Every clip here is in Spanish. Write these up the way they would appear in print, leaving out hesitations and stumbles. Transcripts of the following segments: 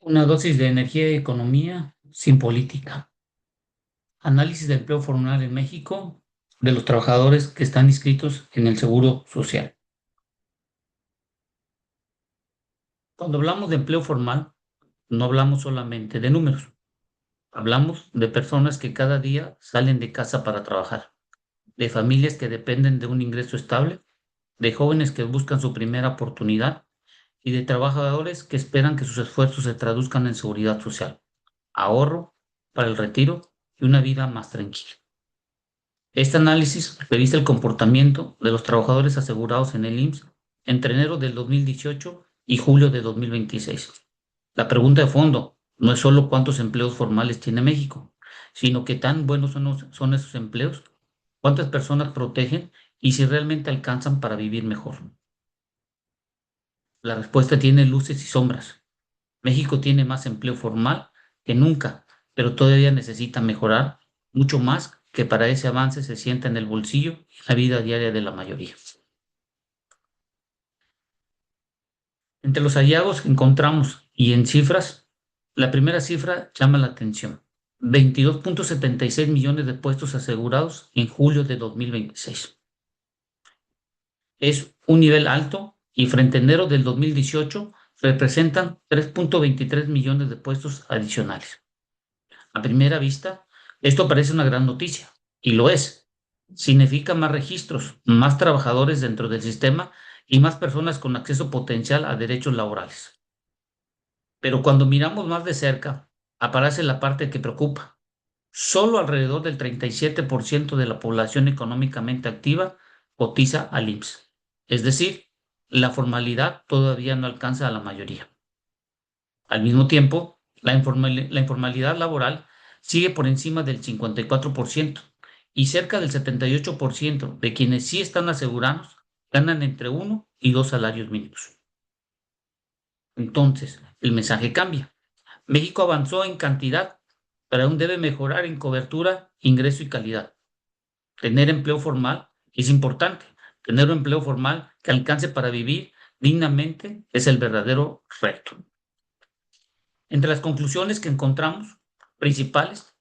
Una dosis de energía y economía sin política. Análisis del empleo formal en México de los trabajadores que están inscritos en el Seguro Social. Cuando hablamos de empleo formal, no hablamos solamente de números. Hablamos de personas que cada día salen de casa para trabajar, de familias que dependen de un ingreso estable, de jóvenes que buscan su primera oportunidad y de trabajadores que esperan que sus esfuerzos se traduzcan en seguridad social, ahorro para el retiro y una vida más tranquila. Este análisis revisa el comportamiento de los trabajadores asegurados en el IMSS entre enero del 2018 y julio de 2026. La pregunta de fondo no es solo cuántos empleos formales tiene México, sino qué tan buenos son esos empleos, cuántas personas protegen y si realmente alcanzan para vivir mejor. La respuesta tiene luces y sombras. México tiene más empleo formal que nunca, pero todavía necesita mejorar mucho más que para ese avance se sienta en el bolsillo y la vida diaria de la mayoría. Entre los hallazgos que encontramos y en cifras, la primera cifra llama la atención. 22.76 millones de puestos asegurados en julio de 2026. Es un nivel alto y frente a enero del 2018 representan 3.23 millones de puestos adicionales. A primera vista, esto parece una gran noticia, y lo es. Significa más registros, más trabajadores dentro del sistema y más personas con acceso potencial a derechos laborales. Pero cuando miramos más de cerca, aparece la parte que preocupa. Solo alrededor del 37% de la población económicamente activa cotiza al IMSS. Es decir, la formalidad todavía no alcanza a la mayoría. Al mismo tiempo, la informalidad laboral sigue por encima del 54% y cerca del 78% de quienes sí están asegurados ganan entre uno y dos salarios mínimos. Entonces, el mensaje cambia. México avanzó en cantidad, pero aún debe mejorar en cobertura, ingreso y calidad. Tener empleo formal es importante. Tener un empleo formal que alcance para vivir dignamente es el verdadero reto. Entre las conclusiones que encontramos principales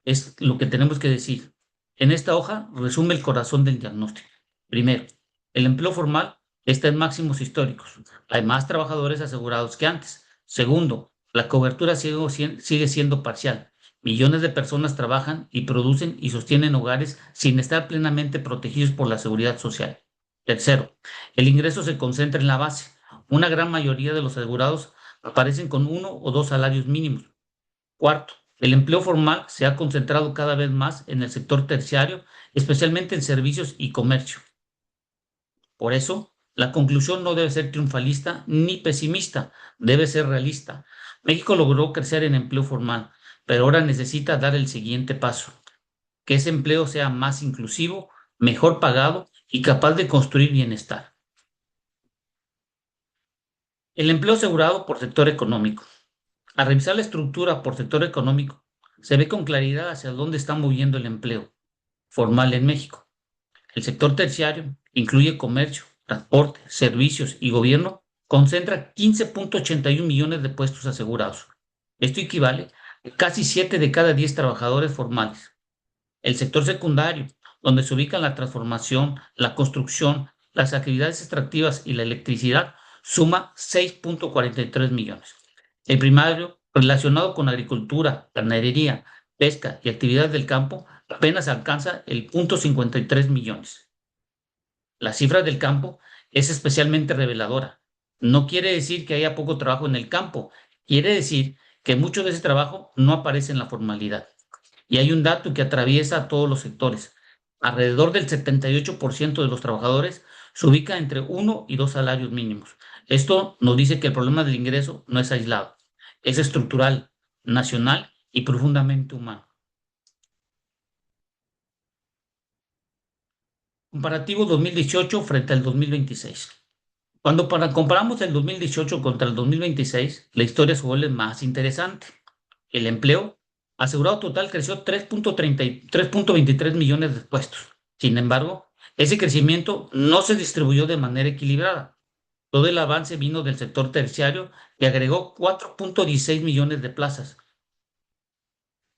es lo que tenemos que decir. En esta hoja resume el corazón del diagnóstico. Primero, el empleo formal está en máximos históricos. Hay más trabajadores asegurados que antes. Segundo, la cobertura sigue siendo parcial. Millones de personas trabajan y producen y sostienen hogares sin estar plenamente protegidos por la seguridad social. Tercero, el ingreso se concentra en la base. Una gran mayoría de los asegurados aparecen con uno o dos salarios mínimos. Cuarto, el empleo formal se ha concentrado cada vez más en el sector terciario, especialmente en servicios y comercio. Por eso, la conclusión no debe ser triunfalista ni pesimista, debe ser realista. México logró crecer en empleo formal, pero ahora necesita dar el siguiente paso, que ese empleo sea más inclusivo, mejor pagado y capaz de construir bienestar. El empleo asegurado por sector económico. Al revisar la estructura por sector económico, se ve con claridad hacia dónde está moviendo el empleo formal en México. El sector terciario, que incluye comercio, transporte, servicios y gobierno, concentra 15.81 millones de puestos asegurados. Esto equivale a casi 7 de cada 10 trabajadores formales. El sector secundario, donde se ubican la transformación, la construcción, las actividades extractivas y la electricidad, suma 6.43 millones. El primario, relacionado con agricultura, ganadería, pesca y actividades del campo, apenas alcanza el 0.53 millones. La cifra del campo es especialmente reveladora. No quiere decir que haya poco trabajo en el campo, quiere decir que mucho de ese trabajo no aparece en la formalidad. Y hay un dato que atraviesa a todos los sectores. Alrededor del 78% de los trabajadores se ubica entre uno y dos salarios mínimos. Esto nos dice que el problema del ingreso no es aislado, es estructural, nacional y profundamente humano. Comparativo 2018 frente al 2026. Cuando comparamos el 2018 contra el 2026, la historia se vuelve más interesante. El empleo asegurado total creció 3.23 millones de puestos. Sin embargo, ese crecimiento no se distribuyó de manera equilibrada. Todo el avance vino del sector terciario, que agregó 4.16 millones de plazas.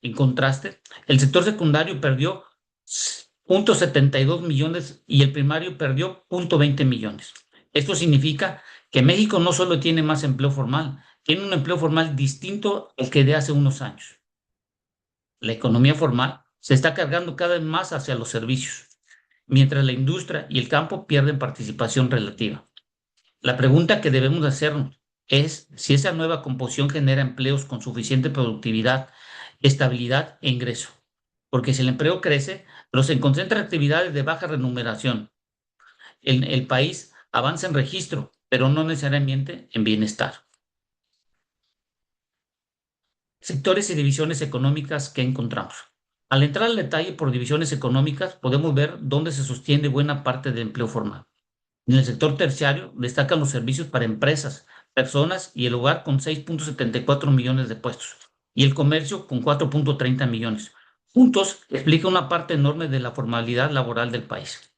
En contraste, el sector secundario perdió 0.72 millones y el primario perdió 0.20 millones. Esto significa que México no solo tiene más empleo formal, tiene un empleo formal distinto al que de hace unos años. La economía formal se está cargando cada vez más hacia los servicios, mientras la industria y el campo pierden participación relativa. La pregunta que debemos hacernos es si esa nueva composición genera empleos con suficiente productividad, estabilidad e ingreso. Porque si el empleo crece, pero se concentra en actividades de baja remuneración, el país avanza en registro, pero no necesariamente en bienestar. Sectores y divisiones económicas que encontramos. Al entrar al detalle por divisiones económicas, podemos ver dónde se sostiene buena parte del empleo formal. En el sector terciario destacan los servicios para empresas, personas y el hogar con 6.74 millones de puestos y el comercio con 4.30 millones. Juntos explica una parte enorme de la formalidad laboral del país.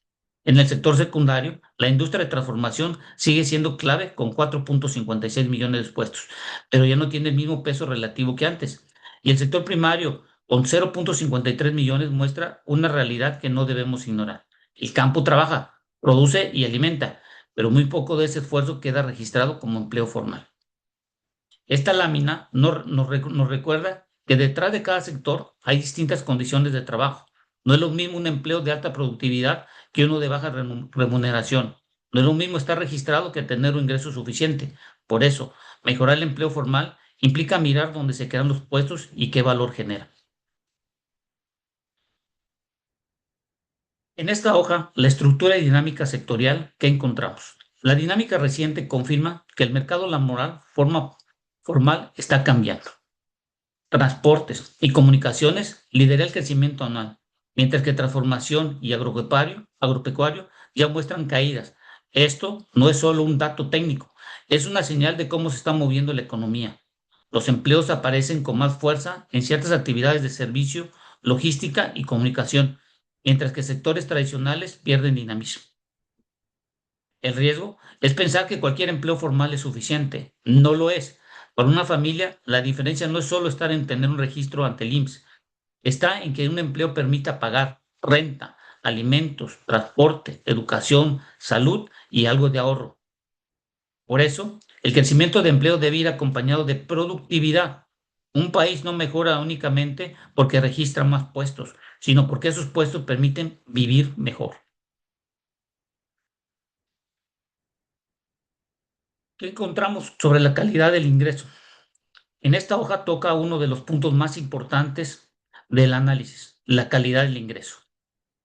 En el sector secundario, la industria de transformación sigue siendo clave con 4.56 millones de puestos, pero ya no tiene el mismo peso relativo que antes. Y el sector primario, con 0.53 millones, muestra una realidad que no debemos ignorar. El campo trabaja, produce y alimenta, pero muy poco de ese esfuerzo queda registrado como empleo formal. Esta lámina nos recuerda que detrás de cada sector hay distintas condiciones de trabajo. No es lo mismo un empleo de alta productividad que uno de baja remuneración. No es lo mismo estar registrado que tener un ingreso suficiente. Por eso, mejorar el empleo formal implica mirar dónde se crean los puestos y qué valor genera. En esta hoja, la estructura y dinámica sectorial que encontramos. La dinámica reciente confirma que el mercado laboral formal está cambiando. Transportes y comunicaciones lidera el crecimiento anual, mientras que transformación y agropecuario ya muestran caídas. Esto no es solo un dato técnico, es una señal de cómo se está moviendo la economía. Los empleos aparecen con más fuerza en ciertas actividades de servicio, logística y comunicación, mientras que sectores tradicionales pierden dinamismo. El riesgo es pensar que cualquier empleo formal es suficiente. No lo es. Para una familia, la diferencia no es solo estar en tener un registro ante el IMSS, está en que un empleo permita pagar renta, alimentos, transporte, educación, salud y algo de ahorro. Por eso, el crecimiento de empleo debe ir acompañado de productividad. Un país no mejora únicamente porque registra más puestos, sino porque esos puestos permiten vivir mejor. ¿Qué encontramos sobre la calidad del ingreso? En esta hoja toca uno de los puntos más importantes del análisis, la calidad del ingreso.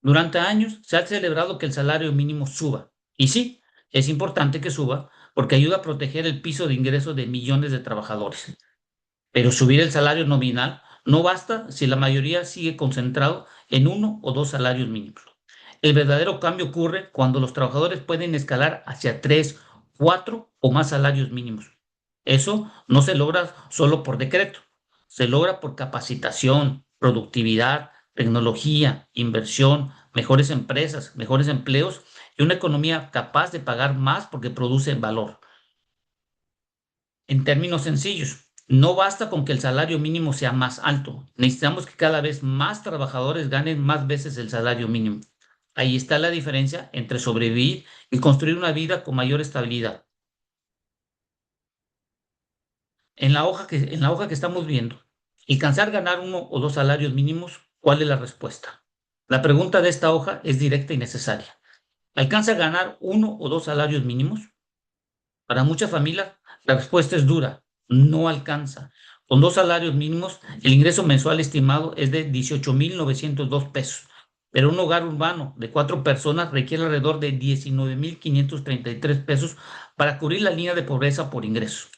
Durante años se ha celebrado que el salario mínimo suba. Y sí, es importante que suba porque ayuda a proteger el piso de ingresos de millones de trabajadores. Pero subir el salario nominal no basta si la mayoría sigue concentrado en uno o dos salarios mínimos. El verdadero cambio ocurre cuando los trabajadores pueden escalar hacia tres, cuatro o más salarios mínimos. Eso no se logra solo por decreto, se logra por capacitación, productividad, tecnología, inversión, mejores empresas, mejores empleos y una economía capaz de pagar más porque produce valor. En términos sencillos, no basta con que el salario mínimo sea más alto. Necesitamos que cada vez más trabajadores ganen más veces el salario mínimo. Ahí está la diferencia entre sobrevivir y construir una vida con mayor estabilidad. En la hoja que estamos viendo, alcanzar ganar uno o dos salarios mínimos, ¿cuál es la respuesta? La pregunta de esta hoja es directa y necesaria. ¿Alcanza a ganar uno o dos salarios mínimos? Para muchas familias, la respuesta es dura, no alcanza. Con dos salarios mínimos, el ingreso mensual estimado es de 18.902 pesos, pero un hogar urbano de cuatro personas requiere alrededor de 19.533 pesos para cubrir la línea de pobreza por ingresos.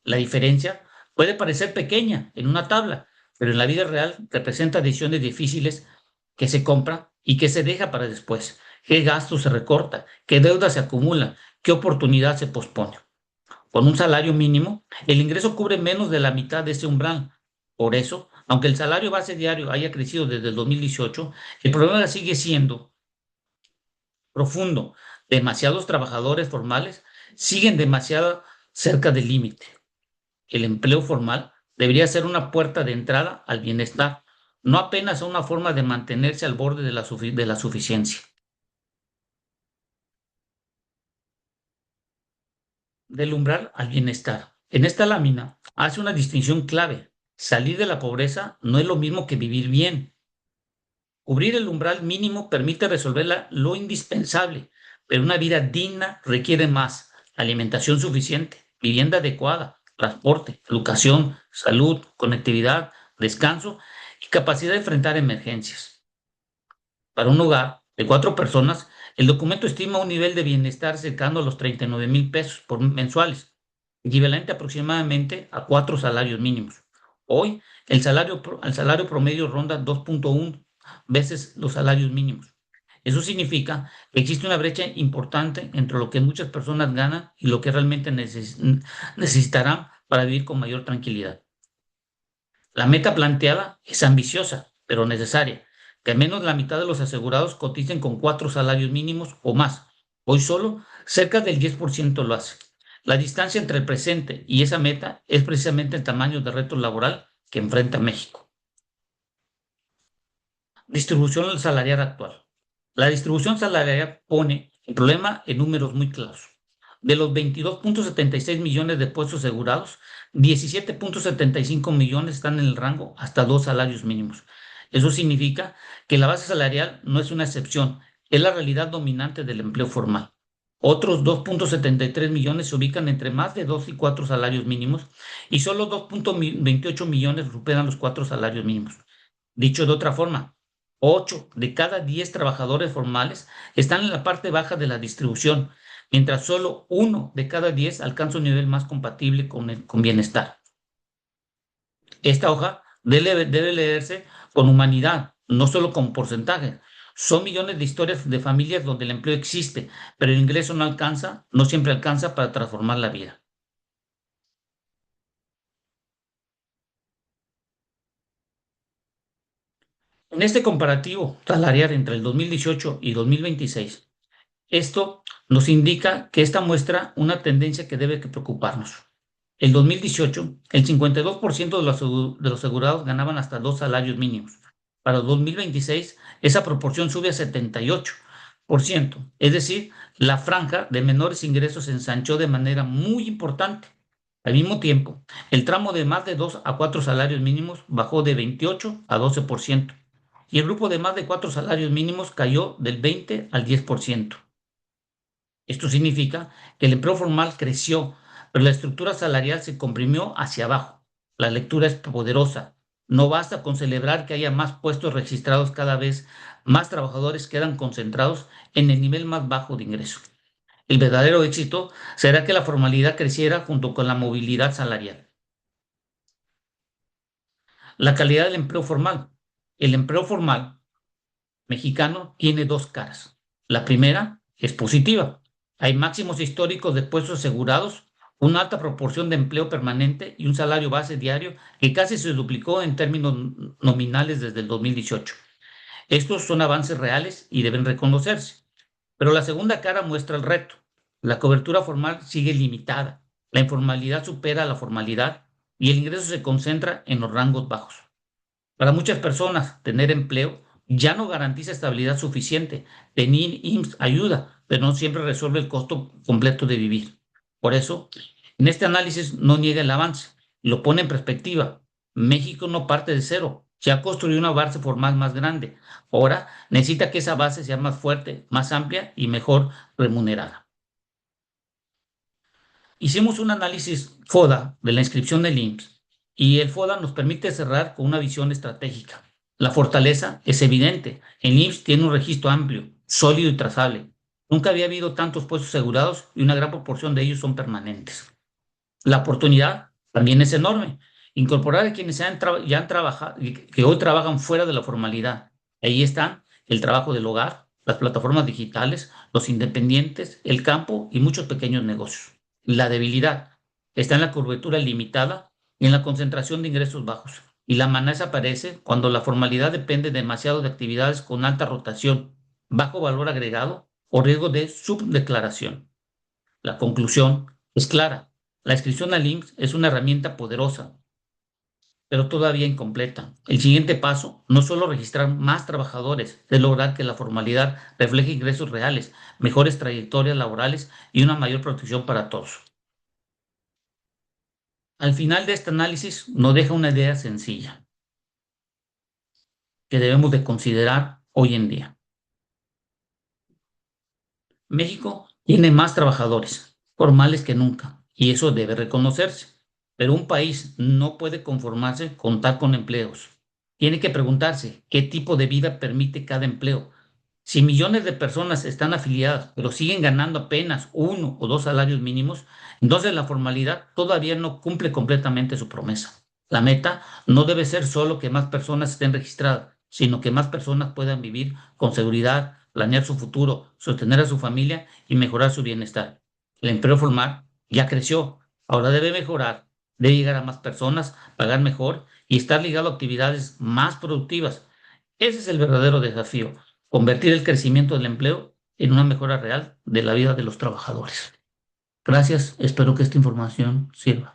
La diferencia puede parecer pequeña en una tabla, pero en la vida real representa decisiones difíciles que se compra y que se deja para después. ¿Qué gasto se recorta? ¿Qué deuda se acumula? ¿Qué oportunidad se pospone? Con un salario mínimo, el ingreso cubre menos de la mitad de ese umbral. Por eso, aunque el salario base diario haya crecido desde el 2018, el problema sigue siendo profundo. Demasiados trabajadores formales siguen demasiado cerca del límite. El empleo formal debería ser una puerta de entrada al bienestar, no apenas una forma de mantenerse al borde de de la suficiencia. Del umbral al bienestar. En esta lámina hace una distinción clave. Salir de la pobreza no es lo mismo que vivir bien. Cubrir el umbral mínimo permite resolver lo indispensable, pero una vida digna requiere más: alimentación suficiente, vivienda adecuada, transporte, educación, salud, conectividad, descanso y capacidad de enfrentar emergencias. Para un hogar de 4 personas, el documento estima un nivel de bienestar cercano a los 39,000 pesos mensuales, equivalente aproximadamente a 4 salarios mínimos. Hoy, el salario promedio ronda 2.1 veces los salarios mínimos. Eso significa que existe una brecha importante entre lo que muchas personas ganan y lo que realmente necesitarán para vivir con mayor tranquilidad. La meta planteada es ambiciosa, pero necesaria: que al menos la mitad de los asegurados coticen con 4 salarios mínimos o más. Hoy solo cerca del 10% lo hace. La distancia entre el presente y esa meta es precisamente el tamaño de reto laboral que enfrenta México. Distribución salarial actual. La distribución salarial pone el problema en números muy claros. De los 22,76 millones de puestos asegurados, 17,75 millones están en el rango hasta 2 salarios mínimos. Eso significa que la base salarial no es una excepción, es la realidad dominante del empleo formal. Otros 2,73 millones se ubican entre más de 2 y 4 salarios mínimos, y solo 2,28 millones superan los 4 salarios mínimos. Dicho de otra forma, 8 de cada 10 trabajadores formales están en la parte baja de la distribución, mientras solo 1 de cada 10 alcanza un nivel más compatible con bienestar. Esta hoja debe leerse con humanidad, no solo con porcentajes. Son millones de historias de familias donde el empleo existe, pero el ingreso no siempre alcanza para transformar la vida. En este comparativo salarial entre el 2018 y 2026, esto nos indica que esta muestra una tendencia que debe preocuparnos. En 2018, el 52% de los asegurados ganaban hasta 2 salarios mínimos. Para 2026, esa proporción sube a 78%. Es decir, la franja de menores ingresos se ensanchó de manera muy importante. Al mismo tiempo, el tramo de más de 2 a 4 salarios mínimos bajó de 28 a 12%, y el grupo de más de 4 salarios mínimos cayó del 20 al 10%. Esto significa que el empleo formal creció, pero la estructura salarial se comprimió hacia abajo. La lectura es poderosa. No basta con celebrar que haya más puestos registrados, cada vez más trabajadores quedan concentrados en el nivel más bajo de ingreso. El verdadero éxito será que la formalidad creciera junto con la movilidad salarial. La calidad del empleo formal. El empleo formal mexicano tiene dos caras. La primera es positiva. Hay máximos históricos de puestos asegurados, una alta proporción de empleo permanente y un salario base diario que casi se duplicó en términos nominales desde el 2018. Estos son avances reales y deben reconocerse. Pero la segunda cara muestra el reto. La cobertura formal sigue limitada, la informalidad supera a la formalidad y el ingreso se concentra en los rangos bajos. Para muchas personas, tener empleo ya no garantiza estabilidad suficiente. Tener IMSS ayuda, pero no siempre resuelve el costo completo de vivir. Por eso, en este análisis no niega el avance, lo pone en perspectiva. México no parte de cero, se ha construido una base formal más grande. Ahora necesita que esa base sea más fuerte, más amplia y mejor remunerada. Hicimos un análisis FODA de la inscripción del IMSS, y el FODA nos permite cerrar con una visión estratégica. La fortaleza es evidente. El IMSS tiene un registro amplio, sólido y trazable. Nunca había habido tantos puestos asegurados y una gran proporción de ellos son permanentes. La oportunidad también es enorme. Incorporar a quienes ya han trabajado, que hoy trabajan fuera de la formalidad. Ahí están el trabajo del hogar, las plataformas digitales, los independientes, el campo y muchos pequeños negocios. La debilidad está en la curvatura limitada y en la concentración de ingresos bajos. Y la amenaza aparece cuando la formalidad depende demasiado de actividades con alta rotación, bajo valor agregado o riesgo de subdeclaración. La conclusión es clara. La inscripción al IMSS es una herramienta poderosa, pero todavía incompleta. El siguiente paso no es solo registrar más trabajadores, es lograr que la formalidad refleje ingresos reales, mejores trayectorias laborales y una mayor protección para todos. Al final de este análisis nos deja una idea sencilla que debemos de considerar hoy en día. México tiene más trabajadores formales que nunca y eso debe reconocerse. Pero un país no puede conformarse con contar con empleos. Tiene que preguntarse qué tipo de vida permite cada empleo. Si millones de personas están afiliadas, pero siguen ganando apenas 1 o 2 salarios mínimos, entonces la formalidad todavía no cumple completamente su promesa. La meta no debe ser solo que más personas estén registradas, sino que más personas puedan vivir con seguridad, planear su futuro, sostener a su familia y mejorar su bienestar. El empleo formal ya creció, ahora debe mejorar, debe llegar a más personas, pagar mejor y estar ligado a actividades más productivas. Ese es el verdadero desafío, convertir el crecimiento del empleo en una mejora real de la vida de los trabajadores. Gracias, espero que esta información sirva.